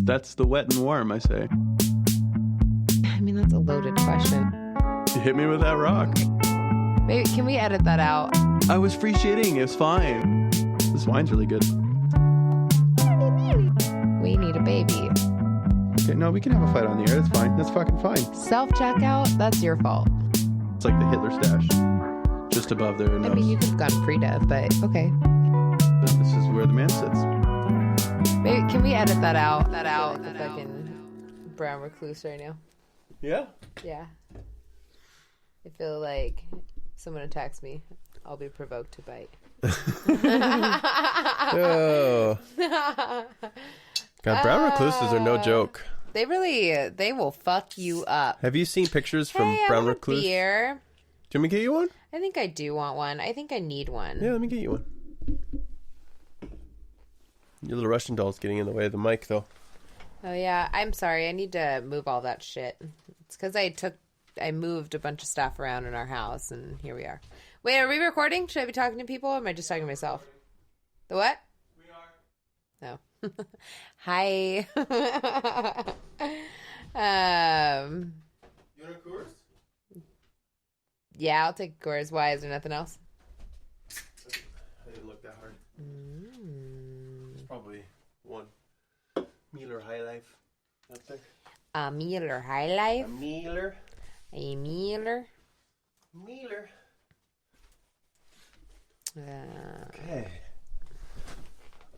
That's the wet and warm, I say. I mean, that's a loaded question. You hit me with that rock. Maybe, can we edit that out? I was free shitting. It's fine. This wine's really good. We need a baby. Okay, no, we can have a fight on the air. That's fine. That's fucking fine. Self-checkout? That's your fault. It's like the Hitler stash. Just above their nose. I mean, you could have gone pre-dev, but okay. This is where the man sits. Maybe, can we edit that out? That out. The fucking brown recluse right now. Yeah? Yeah. I feel like someone attacks me, I'll be provoked to bite. Oh. God, brown recluses are no joke. They will fuck you up. Have you seen pictures from brown recluse? Beer. Do you want me to get you one? I think I do want one. I think I need one. Yeah, let me get you one. Your little Russian doll's getting in the way of the mic, though. Oh, yeah. I'm sorry. I need to move all that shit. It's because I moved a bunch of stuff around in our house, and here we are. Wait, are we recording? Should I be talking to people, or am I just talking to myself? The what? We are. No. Hi. You want a Coors? Yeah, I'll take Coors. Why? Is there nothing else? I didn't look that hard. There's probably one Miller High Life out there. A Miller High Life? A Miller. A Miller? Miller. Okay.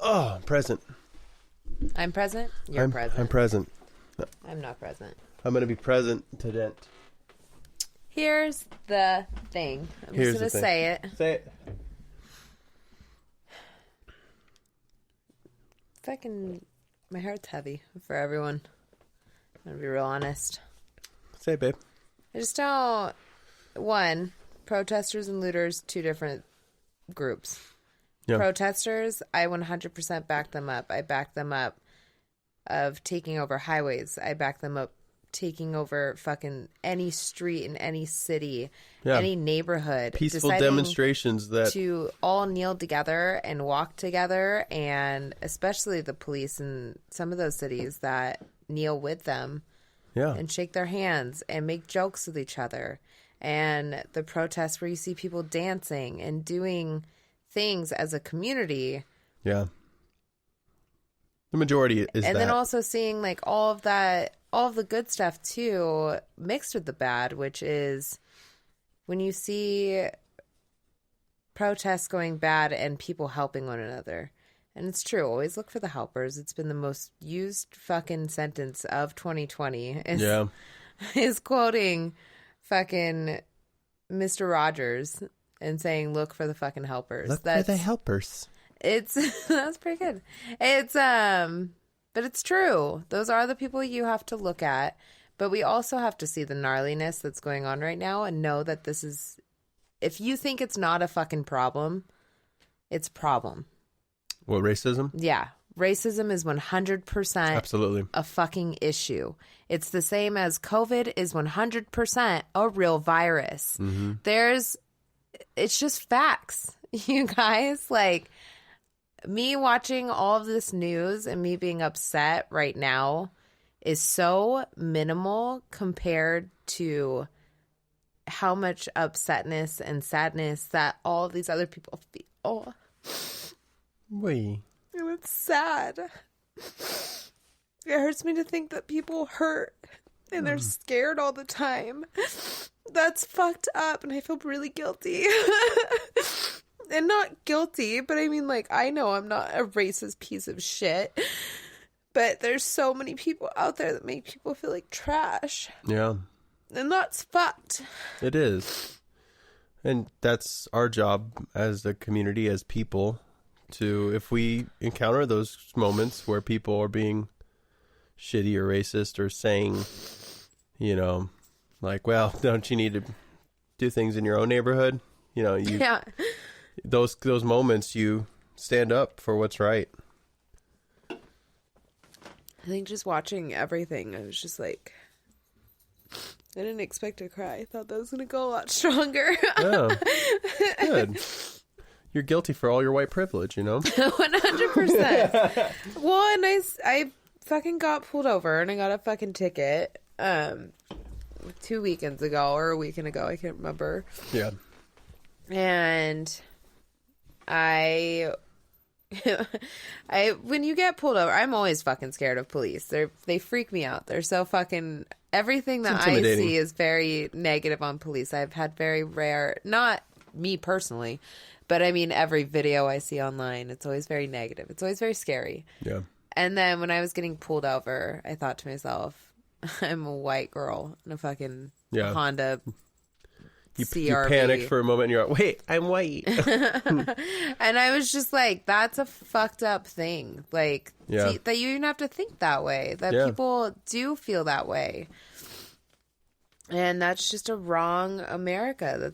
Oh, I'm present. I'm present? You're present. I'm present. I'm not present. I'm going to be present today. Here's the thing. I'm just going to say it. Say it. Fucking, my heart's heavy for everyone. I'm going to be real honest. Say it, babe. I just don't... One, protesters and looters, two different groups. Yeah. Protesters, I 100% back them up. I back them up of taking over highways. I back them up taking over fucking any street in any city, any neighborhood. Peaceful demonstrations that... To all kneel together and walk together, and especially the police in some of those cities that kneel with them and shake their hands and make jokes with each other. And the protests where you see people dancing and doing things as a community. Yeah. The majority is and then also seeing like all of the good stuff too, mixed with the bad, which is when you see protests going bad and people helping one another. And it's true. Always look for the helpers. It's been the most used fucking sentence of 2020. Is quoting fucking Mr. Rogers and saying, look for the fucking helpers. Look for the helpers. That's pretty good. But it's true. Those are the people you have to look at. But we also have to see the gnarliness that's going on right now and know that this is, if you think it's not a fucking problem, it's a problem. What, racism? Yeah. Racism is 100% absolutely a fucking issue. It's the same as COVID is 100% a real virus. Mm-hmm. It's just facts, you guys. Like, me watching all of this news and me being upset right now is so minimal compared to how much upsetness and sadness that all of these other people feel. Wait. And it's sad. It hurts me to think that people hurt and they're scared all the time. That's fucked up, and I feel really guilty. And not guilty, but I mean, like, I know I'm not a racist piece of shit, but there's so many people out there that make people feel like trash. Yeah. And that's fucked. It is. And that's our job as a community, as people, to, if we encounter those moments where people are being shitty or racist or saying, you know, like, well, don't you need to do things in your own neighborhood? You know, those moments you stand up for what's right. I think just watching everything, I was just like, I didn't expect to cry. I thought that was going to go a lot stronger. Yeah. Good. You're guilty for all your white privilege, you know? 100%. Well, and I fucking got pulled over and I got a fucking ticket 2 weekends ago or a weekend ago. I can't remember. Yeah. And I when you get pulled over, I'm always fucking scared of police. They freak me out. They're so fucking, everything that I see is very negative on police. I've had very rare, not me personally, but I mean every video I see online, it's always very negative. It's always very scary. Yeah. And then when I was getting pulled over, I thought to myself, I'm a white girl in a fucking Honda You CRV. panicked for a moment and you're like, wait, I'm white. And I was just like, that's a fucked up thing. Like, that you even have to think that way. That people do feel that way. And that's just a wrong America.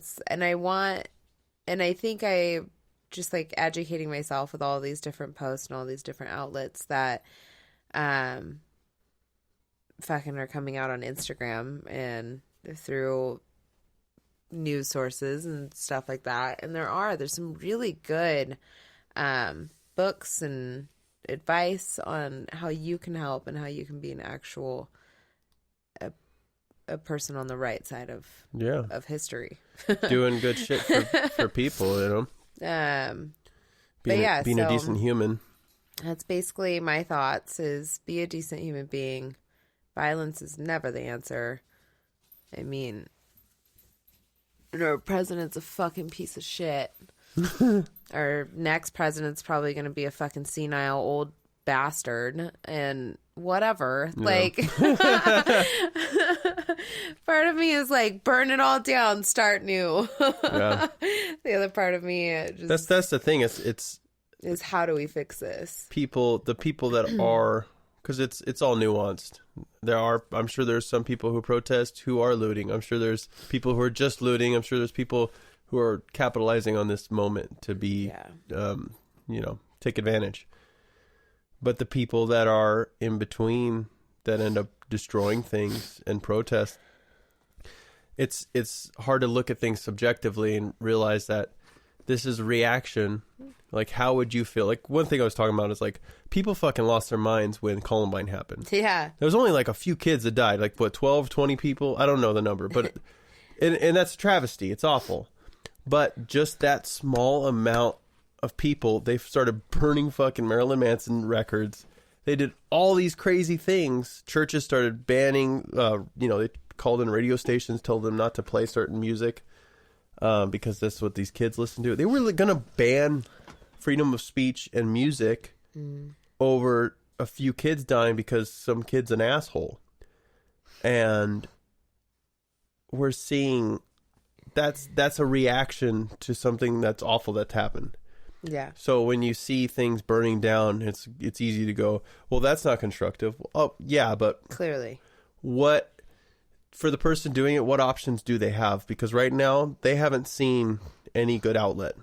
I think I just like educating myself with all these different posts and all these different outlets that fucking are coming out on Instagram and through news sources and stuff like that. And there's some really good books and advice on how you can help and how you can be an actual a person on the right side of history. Doing good shit for people, you know. Being a decent human. That's basically my thoughts, is be a decent human being. Violence is never the answer. I mean, our president's a fucking piece of shit. Our next president's probably going to be a fucking senile old bastard and whatever. Yeah. Like, part of me is like, burn it all down, start new. The other part of me just... That's the thing. It's how do we fix this? The people that are... Because it's all nuanced. I'm sure there's some people who protest who are looting. I'm sure there's people who are just looting. I'm sure there's people who are capitalizing on this moment to be, take advantage. But the people that are in between that end up destroying things and protest, it's hard to look at things subjectively and realize that this is a reaction. Like, how would you feel? Like, one thing I was talking about is, like, people fucking lost their minds when Columbine happened. Yeah. There was only, like, a few kids that died. Like, what, 12, 20 people? I don't know the number. But, and that's a travesty. It's awful. But just that small amount of people, they started burning fucking Marilyn Manson records. They did all these crazy things. Churches started banning, they called in radio stations, told them not to play certain music. Because that's what these kids listen to. They were going to ban freedom of speech and music over a few kids dying because some kid's an asshole. And we're seeing that's a reaction to something that's awful that's happened. Yeah. So when you see things burning down, it's easy to go, well, that's not constructive. Oh, yeah, but clearly. For the person doing it, what options do they have? Because right now, they haven't seen any good outlet.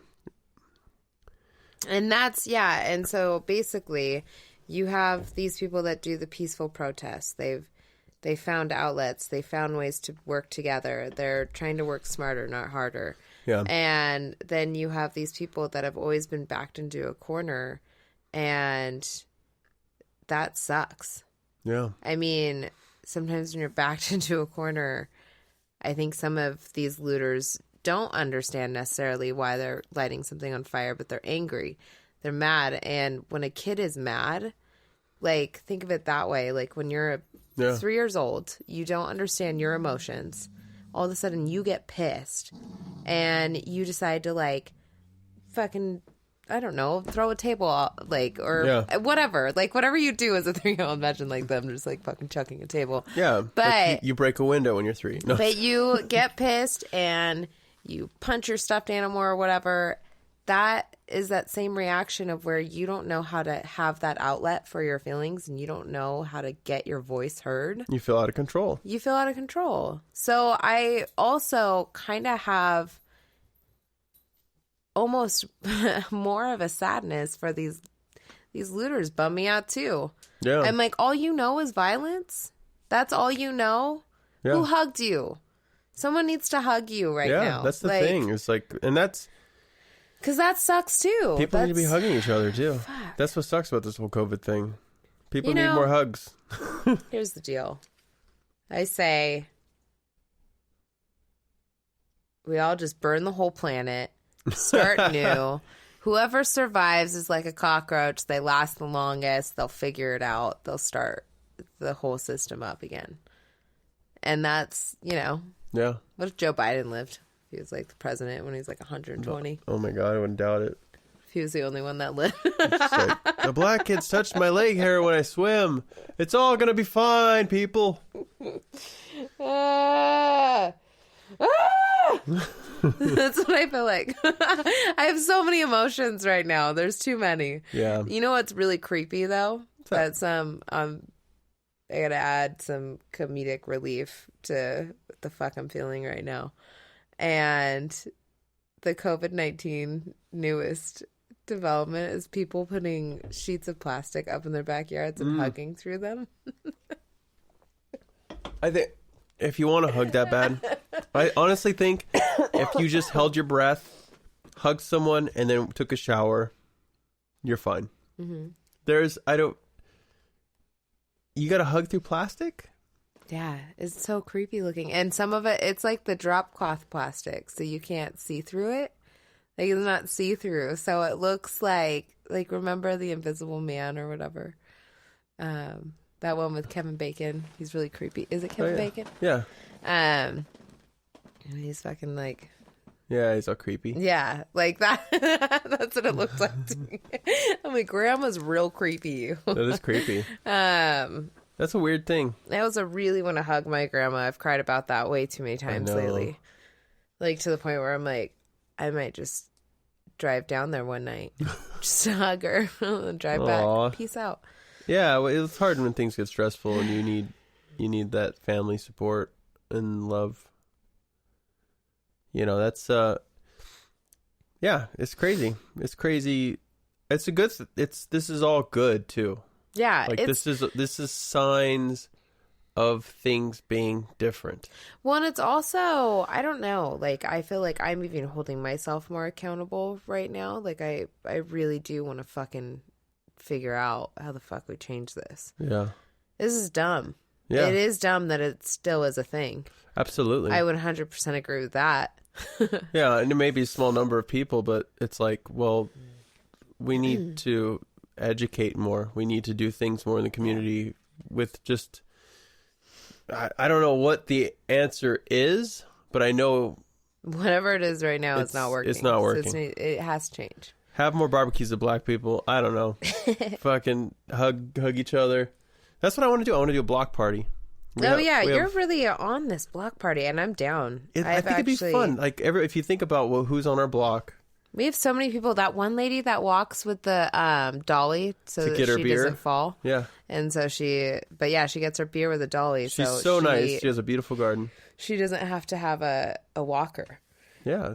And and so basically, you have these people that do the peaceful protests. They found outlets. They found ways to work together. They're trying to work smarter, not harder. Yeah. And then you have these people that have always been backed into a corner, and that sucks. Yeah. I mean, sometimes when you're backed into a corner, I think some of these looters don't understand necessarily why they're lighting something on fire, but they're angry. They're mad. And when a kid is mad, like, think of it that way. Like, when you're 3 years old, you don't understand your emotions. All of a sudden, you get pissed. And you decide to, like, fucking... I don't know, throw a table, like, or whatever. Like, whatever you do as a 3-year-old, imagine, like, them just, like, fucking chucking a table. Yeah, but like you break a window when you're 3. No. But you get pissed and you punch your stuffed animal or whatever. That is that same reaction of where you don't know how to have that outlet for your feelings and you don't know how to get your voice heard. You feel out of control. So I also kind of have... almost more of a sadness for these looters. Bum me out too. Yeah. I'm like, all you know is violence? That's all you know? Yeah. Who hugged you? Someone needs to hug you right now. Yeah, that's the thing. It's like, and that's... Because that sucks too. People need to be hugging each other too. Fuck. That's what sucks about this whole COVID thing. People need more hugs. Here's the deal. I say we all just burn the whole planet, start new. Whoever survives is like a cockroach. They last the longest. They'll figure it out. They'll start the whole system up again. And that's, Yeah. What if Joe Biden lived? He was like the president when he was like 120. Oh my God, I wouldn't doubt it. If he was the only one that lived. It's like, the black kids touched my leg hair when I swim. It's all going to be fine, people. That's what I feel like. I have so many emotions right now. There's too many. Yeah. You know what's really creepy though? That's I gotta add some comedic relief to what the fuck I'm feeling right now. And the COVID-19 newest development is people putting sheets of plastic up in their backyards and hugging through them. I think if you want to hug that bad, I honestly think if you just held your breath, hugged someone, and then took a shower, you're fine. Mm-hmm. You got to hug through plastic? Yeah, it's so creepy looking. And some of it, it's like the drop cloth plastic, so you can't see through it. Like, it's not see-through, so it looks like remember The Invisible Man or whatever? That one with Kevin Bacon. He's really creepy. Is it Kevin Bacon? Yeah. And he's fucking like... Yeah, he's all creepy. Yeah, like that. That's what it looks like to me. I'm like, Grandma's real creepy. That is creepy. That's a weird thing. I also really want to hug my grandma. I've cried about that way too many times lately. Like, to the point where I'm like, I might just drive down there one night. Just to hug her and drive back. Peace out. Yeah, well, it's hard when things get stressful and you need that family support and love. That's it's crazy. It's crazy. This is all good too. Yeah. Like this is signs of things being different. Well, and it's also, I don't know, like I feel like I'm even holding myself more accountable right now. Like I really do want to fucking figure out how the fuck we change this. Yeah. This is dumb. Yeah. It is dumb that it still is a thing. Absolutely. I would 100% agree with that. Yeah, and it may be a small number of people, but it's like, well, we need to educate more. We need to do things more in the community with just... I don't know what the answer is, but I know... Whatever it is right now, it's not working. It's not working. So it has to change. Have more barbecues of black people. I don't know. Fucking hug each other. That's what I want to do. I want to do a block party. You're really on this block party, and I'm down. I think it'd be fun. Like if you think about who's on our block. We have so many people. That one lady that walks with the dolly so that she doesn't fall. Yeah. And so she gets her beer with a dolly. She's so nice. She has a beautiful garden. She doesn't have to have a walker. Yeah.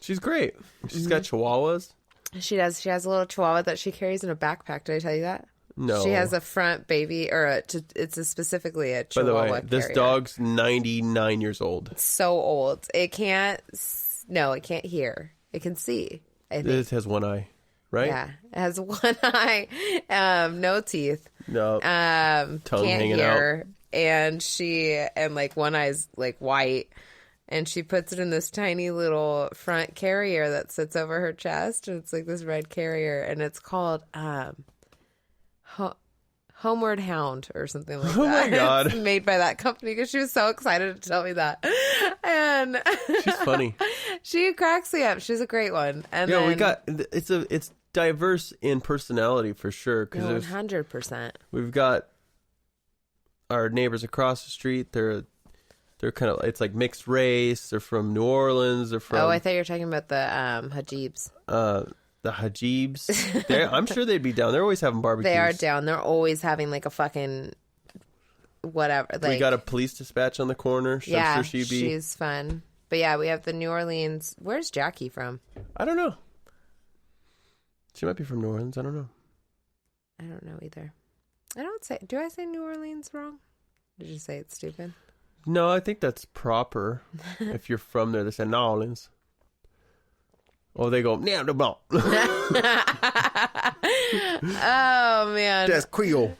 She's great. She's got chihuahuas. She does. She has a little chihuahua that she carries in a backpack. Did I tell you that? No. She has a front baby, specifically a chihuahua. By the way, carrier. this dog's 99 years old. It's so old. It can't hear. It can see, I think. It has one eye, right? Yeah. It has one eye, no teeth. No. Tongue can't hanging hear, out. And like one eye's like white. And she puts it in this tiny little front carrier that sits over her chest. And it's like this red carrier. And it's called Homeward Hound or something like that. Oh my God. It's made by that company because she was so excited to tell me that. And she's funny. She cracks me up. She's a great one. And yeah, then, it's diverse in personality for sure. 100%. We've got our neighbors across the street. They're kind of, it's like mixed race. They're from New Orleans. They're from... Oh, I thought you were talking about the Hajibs. The Hajibs. I'm sure they'd be down. They're always having barbecues. They are down. They're always having like a fucking whatever. Like, we got a police dispatch on the corner. So yeah, I'm sure she's fun. But yeah, we have the New Orleans. Where's Jackie from? I don't know. She might be from New Orleans. I don't know. I don't know either. Do I say New Orleans wrong? Did you say it's stupid? No, I think that's proper. If you're from there, they say New Orleans. Oh, they go, nah, the ball. Oh, man. That's Creole.